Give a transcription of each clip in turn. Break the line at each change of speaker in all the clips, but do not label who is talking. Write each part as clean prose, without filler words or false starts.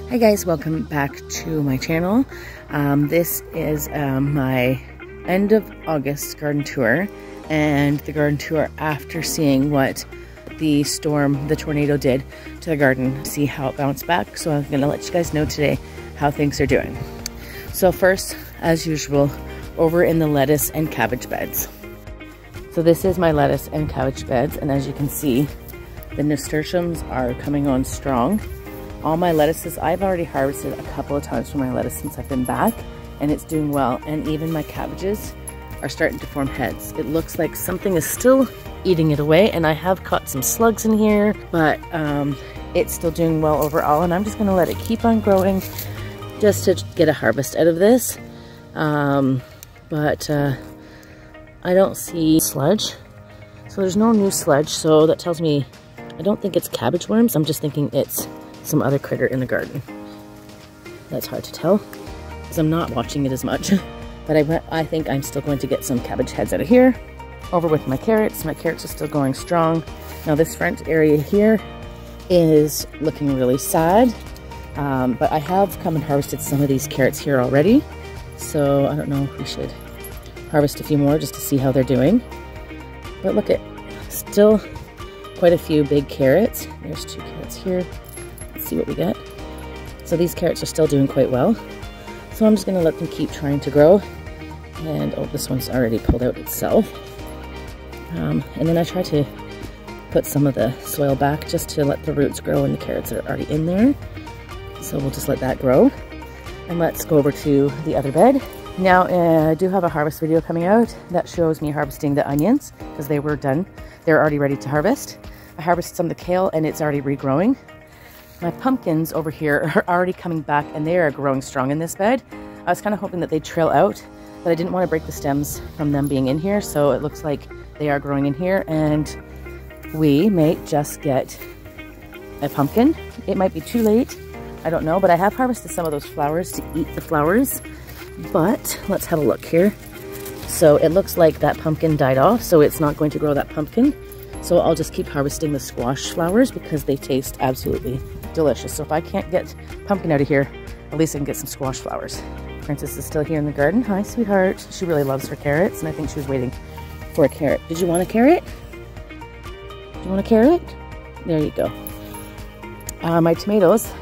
Hi guys, welcome back to my channel. This is my end of August garden tour, and the garden tour after seeing what the storm, the tornado did to the garden, see how it bounced back. So I'm gonna let you guys know today how things are doing. So first, as usual, over in the lettuce and cabbage beds. So this is my lettuce and cabbage beds, and as you can see, the nasturtiums are coming on strong. All my lettuces, I've already harvested a couple of times from my lettuce since I've been back, and it's doing well. And even my cabbages are starting to form heads. It looks like something is still eating it away, and I have caught some slugs in here, but it's still doing well overall, and I'm just gonna let it keep on growing just to get a harvest out of this. But I don't see sludge, so there's no new sludge, so that tells me I don't think it's cabbage worms. I'm just thinking it's some other critter in the garden. That's hard to tell because I'm not watching it as much. But I think I'm still going to get some cabbage heads out of here. Over with my carrots. My carrots are still going strong. Now this front area here is looking really sad. But I have come and harvested some of these carrots here already. So I don't know if we should harvest a few more just to see how they're doing. But look at, still quite a few big carrots. There's 2 carrots here. Let's see what we get. So these carrots are still doing quite well. So I'm just going to let them keep trying to grow. And oh, this one's already pulled out itself. And then I try to put some of the soil back just to let the roots grow, and the carrots are already in there. So we'll just let that grow. And let's go over to the other bed. Now I do have a harvest video coming out that shows me harvesting the onions because they were done. They're already ready to harvest. I harvested some of the kale and it's already regrowing. My pumpkins over here are already coming back and they are growing strong in this bed. I was kind of hoping that they'd trail out, but I didn't want to break the stems from them being in here, so it looks like they are growing in here, and we may just get a pumpkin. It might be too late, I don't know, but I have harvested some of those flowers to eat the flowers. But let's have a look here. So it looks like that pumpkin died off, so it's not going to grow that pumpkin. So I'll just keep harvesting the squash flowers because they taste absolutely delicious. So if I can't get pumpkin out of here, at least I can get some squash flowers. Princess is still here in the garden. Hi, sweetheart. She really loves her carrots, and I think she was waiting for a carrot. Did you want a carrot? Do you want a carrot? There you go. My tomatoes,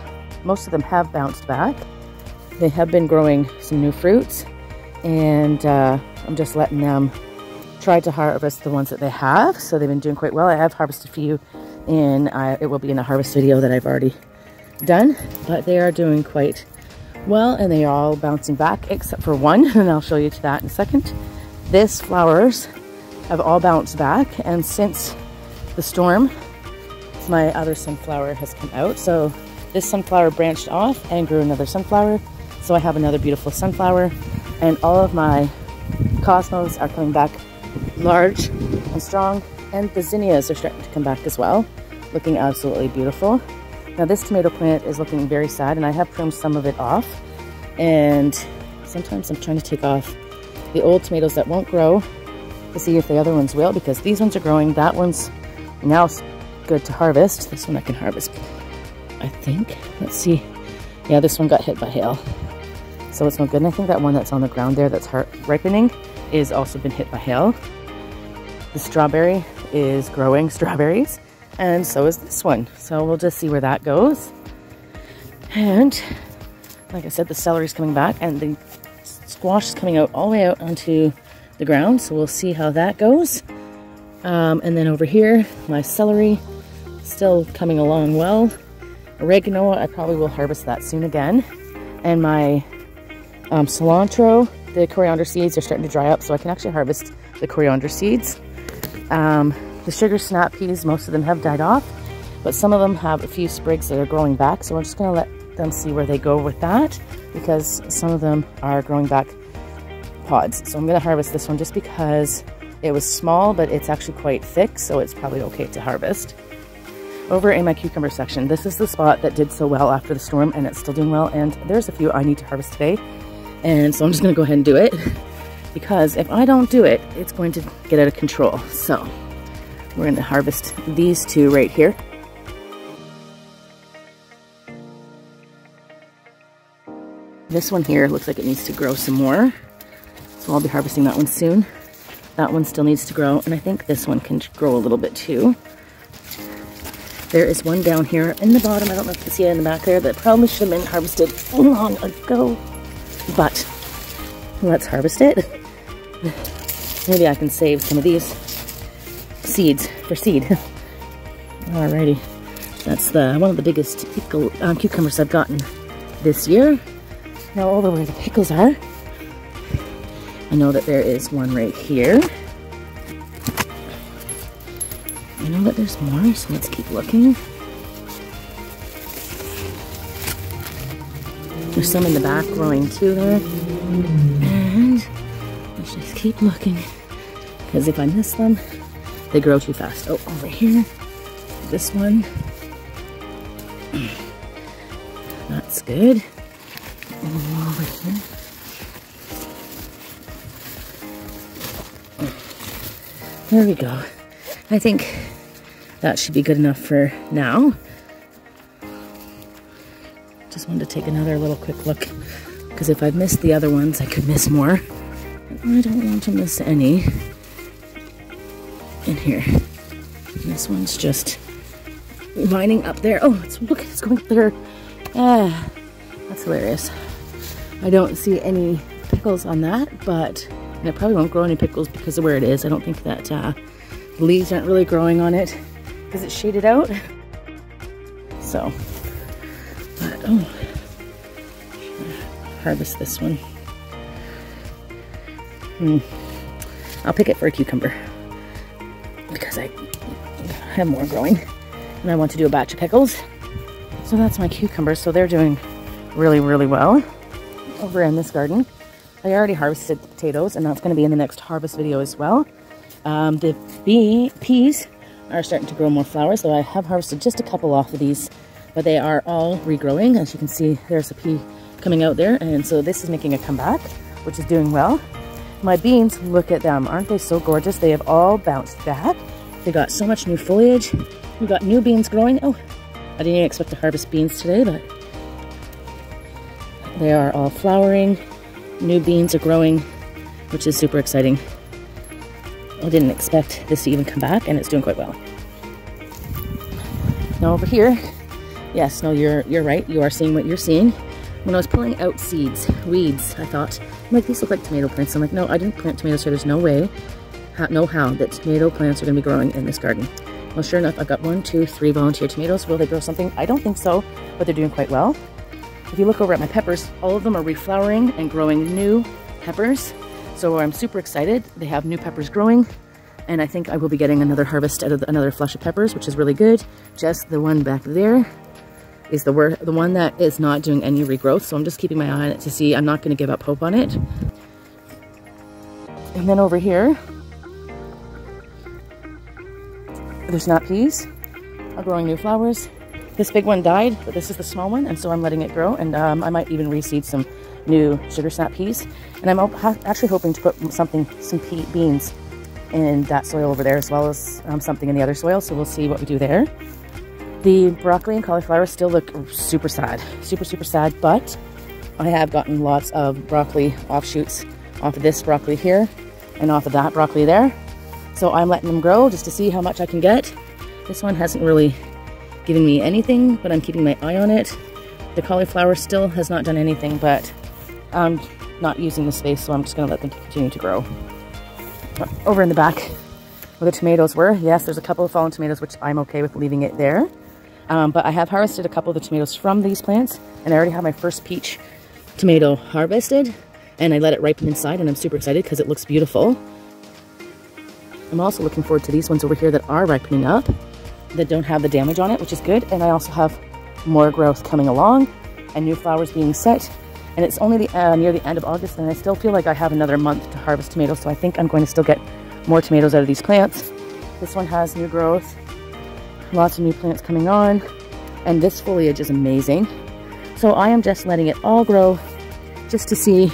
most of them have bounced back. They have been growing some new fruits, and I'm just letting them try to harvest the ones that they have. So they've been doing quite well. I have harvested a few, and it will be in a harvest video that I've already done, but they are doing quite well, and they are all bouncing back except for one, and I'll show you to that in a second. These flowers have all bounced back, and since the storm, my other sunflower has come out. So this sunflower branched off and grew another sunflower. So I have another beautiful sunflower, and all of my cosmos are coming back large and strong, and the zinnias are starting to come back as well, looking absolutely beautiful. Now this tomato plant is looking very sad, and I have pruned some of it off, and sometimes I'm trying to take off the old tomatoes that won't grow to see if the other ones will, because these ones are growing. That one's now good to harvest. This one I can harvest, I think. Let's see. Yeah, this one got hit by hail, so it's no good. And I think that one that's on the ground there that's ripening is also been hit by hail. The strawberry is growing strawberries, and so is this one. So we'll just see where that goes. And like I said, the celery's coming back, and the squash is coming out all the way out onto the ground. So we'll see how that goes. And then over here, my celery still coming along well. Oregano, I probably will harvest that soon again. And my cilantro, the coriander seeds are starting to dry up, so I can actually harvest the coriander seeds. The sugar snap peas, most of them have died off, but some of them have a few sprigs that are growing back, so I'm just going to let them see where they go with that, because some of them are growing back pods. So I'm going to harvest this one just because it was small, but it's actually quite thick, so it's probably okay to harvest. Over in my cucumber section, this is the spot that did so well after the storm, and it's still doing well, and there's a few I need to harvest today. And so I'm just going to go ahead and do it, because if I don't do it, it's going to get out of control. So we're going to harvest these 2 right here. This one here looks like it needs to grow some more. So I'll be harvesting that one soon. That one still needs to grow, and I think this one can grow a little bit too. There is one down here in the bottom, I don't know if you can see it in the back there, that probably should have been harvested long ago. But let's harvest it. Maybe I can save some of these seeds for seed. Alrighty, that's one of the biggest cucumbers I've gotten this year. Now over where the pickles are, I know that there is one right here. I know that there's more, so let's keep looking. There's some in the back growing too there. And let's just keep looking, because if I miss them, they grow too fast. Oh, over here, this one. That's good. Over here. There we go. I think that should be good enough for now. Just wanted to take another little quick look, because if I've missed the other ones, I could miss more. I don't want to miss any in here. And this one's just lining up there. Oh, look, it's going up there. Ah, that's hilarious. I don't see any pickles on that, but and it probably won't grow any pickles because of where it is. I don't think that the leaves aren't really growing on it because it's shaded out. So, but oh, harvest this one. I'll pick it for a cucumber because I have more growing and I want to do a batch of pickles. So that's my cucumbers. So they're doing really, really well over in this garden. I already harvested the potatoes, and that's going to be in the next harvest video as well. The peas are starting to grow more flowers, though I have harvested just a couple off of these, but they are all regrowing. As you can see, there's a pea coming out there, and so this is making a comeback, which is doing well. My beans, look at them. Aren't they so gorgeous? They have all bounced back. They got so much new foliage. We've got new beans growing. Oh, I didn't even expect to harvest beans today, but they are all flowering. New beans are growing, which is super exciting. I didn't expect this to even come back, and it's doing quite well. Now over here, yes, no, you're right. You are seeing what you're seeing. When I was pulling out seeds, weeds, I thought, I'm like, these look like tomato plants. I'm like, no, I didn't plant tomatoes here. There's no way, no how that tomato plants are going to be growing in this garden. Well, sure enough, I've got 1, 2, 3 volunteer tomatoes. Will they grow something? I don't think so, but they're doing quite well. If you look over at my peppers, all of them are reflowering and growing new peppers. So I'm super excited. They have new peppers growing, and I think I will be getting another harvest out of another flush of peppers, which is really good. Just the one back there is the one that is not doing any regrowth. So I'm just keeping my eye on it to see. I'm not going to give up hope on it. And then over here, the snap peas are growing new flowers. This big one died, but this is the small one, and so I'm letting it grow, and I might even reseed some new sugar snap peas. And I'm actually hoping to put some beans in that soil over there, as well as something in the other soil, so we'll see what we do there. The broccoli and cauliflower still look super sad, super sad, but I have gotten lots of broccoli offshoots off of this broccoli here and off of that broccoli there. So I'm letting them grow just to see how much I can get. This one hasn't really giving me anything, but I'm keeping my eye on it. The cauliflower still has not done anything, but I'm not using the space, so I'm just going to let them continue to grow. Over in the back where the tomatoes were, yes, there's a couple of fallen tomatoes, which I'm okay with leaving it there. But I have harvested a couple of the tomatoes from these plants, and I already have my first peach tomato harvested, and I let it ripen inside, and I'm super excited because it looks beautiful. I'm also looking forward to these ones over here that are ripening up, that don't have the damage on it, which is good. And I also have more growth coming along and new flowers being set. And it's only near the end of August, and I still feel like I have another month to harvest tomatoes, so I think I'm going to still get more tomatoes out of these plants. This one has new growth, lots of new plants coming on, and this foliage is amazing. So I am just letting it all grow just to see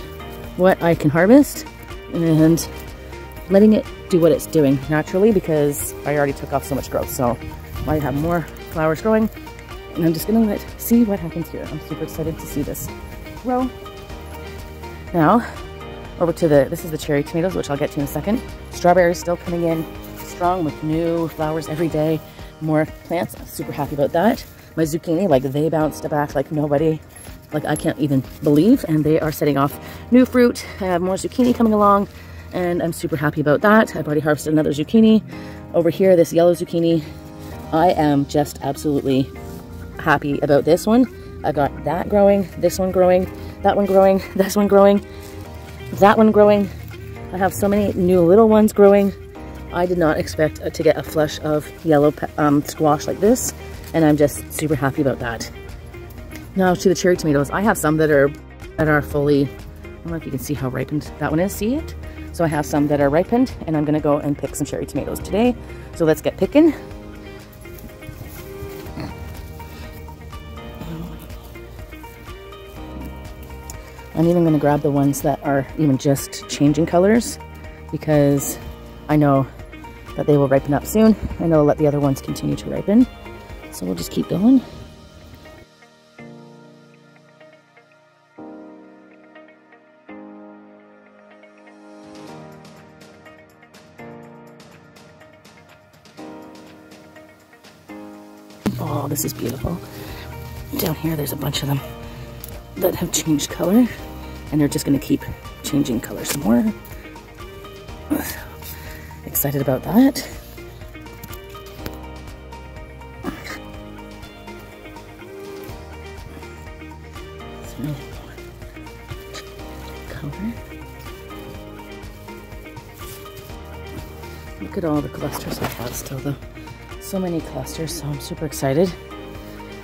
what I can harvest, and letting it do what it's doing naturally, because I already took off so much growth. So I have more flowers growing, and I'm just gonna see what happens here. I'm super excited to see this grow. Now, over to this is the cherry tomatoes, which I'll get to in a second. Strawberries still coming in strong with new flowers every day. More plants, I'm super happy about that. My zucchini, like they bounced back like nobody, like I can't even believe, and they are setting off new fruit. I have more zucchini coming along, and I'm super happy about that. I've already harvested another zucchini. Over here, this yellow zucchini, I am just absolutely happy about this one. I got that growing, this one growing, that one growing, this one growing, that one growing. I have so many new little ones growing. I did not expect to get a flush of yellow squash like this, and I'm just super happy about that. Now to the cherry tomatoes. I have some that are fully, I don't know if you can see how ripened that one is. See it? So I have some that are ripened, and I'm gonna go and pick some cherry tomatoes today. So let's get picking. I'm even gonna grab the ones that are even just changing colors, because I know that they will ripen up soon, and it'll let the other ones continue to ripen. So we'll just keep going. Oh, this is beautiful. Down here, there's a bunch of them that have changed color, and they're just gonna keep changing color some more. Excited about that. Color. Look at all the clusters I have still though. So many clusters, so I'm super excited.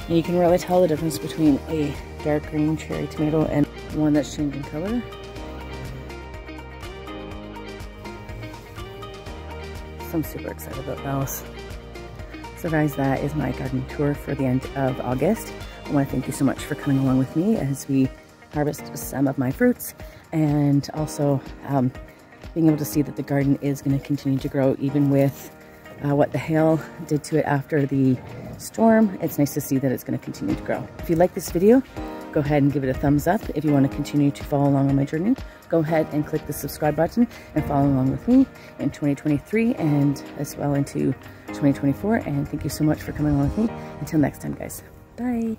And you can really tell the difference between a dark green cherry tomato and one that's changing color. So I'm super excited about those. So guys, that is my garden tour for the end of August. I want to thank you so much for coming along with me as we harvest some of my fruits, and also being able to see that the garden is going to continue to grow even with what the hail did to it after the storm. It's nice to see that it's going to continue to grow. If you like this video, go ahead and give it a thumbs up. If you want to continue to follow along on my journey, go ahead and click the subscribe button and follow along with me in 2023 and as well into 2024. And thank you so much for coming along with me. Until next time, guys. Bye.